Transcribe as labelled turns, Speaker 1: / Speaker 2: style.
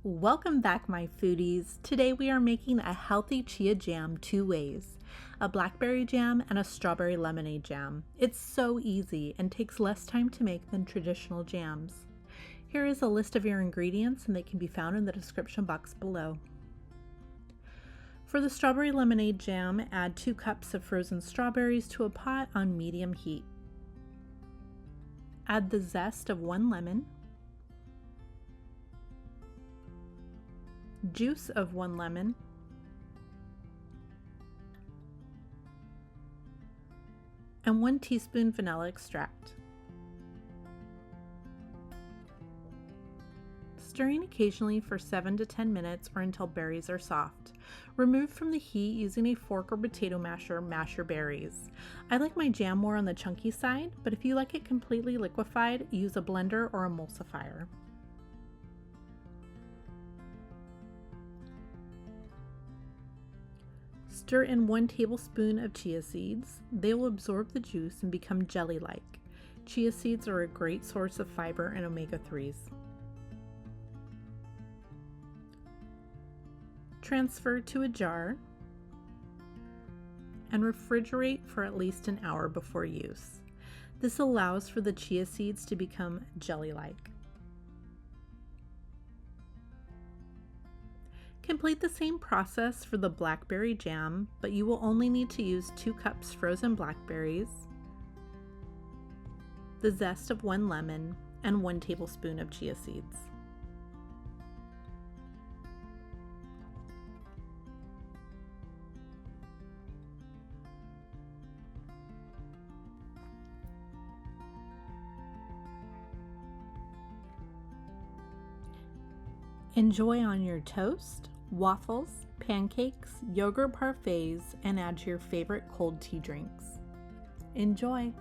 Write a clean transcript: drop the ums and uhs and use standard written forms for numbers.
Speaker 1: Welcome back, my foodies. Today we are making a healthy chia jam two ways, a blackberry jam and a strawberry lemonade jam. It's so easy and takes less time to make than traditional jams. Here is a list of your ingredients and they can be found in the description box below. For the strawberry lemonade jam, add 2 cups of frozen strawberries to a pot on medium heat. Add the zest of 1 lemon, juice of 1 lemon, and 1 teaspoon vanilla extract. Stirring occasionally for 7 to 10 minutes or until berries are soft. Remove from the heat using a fork or potato masher, mash your berries. I like my jam more on the chunky side, but if you like it completely liquefied, use a blender or emulsifier. Stir in 1 tablespoon of chia seeds. They will absorb the juice and become jelly-like. Chia seeds are a great source of fiber and omega-3s. Transfer to a jar and refrigerate for at least an hour before use. This allows for the chia seeds to become jelly-like. Complete the same process for the blackberry jam, but you will only need to use 2 cups frozen blackberries, the zest of 1 lemon, and 1 tablespoon of chia seeds. Enjoy on your toast, waffles, pancakes, yogurt parfaits, and add to your favorite cold tea drinks. Enjoy!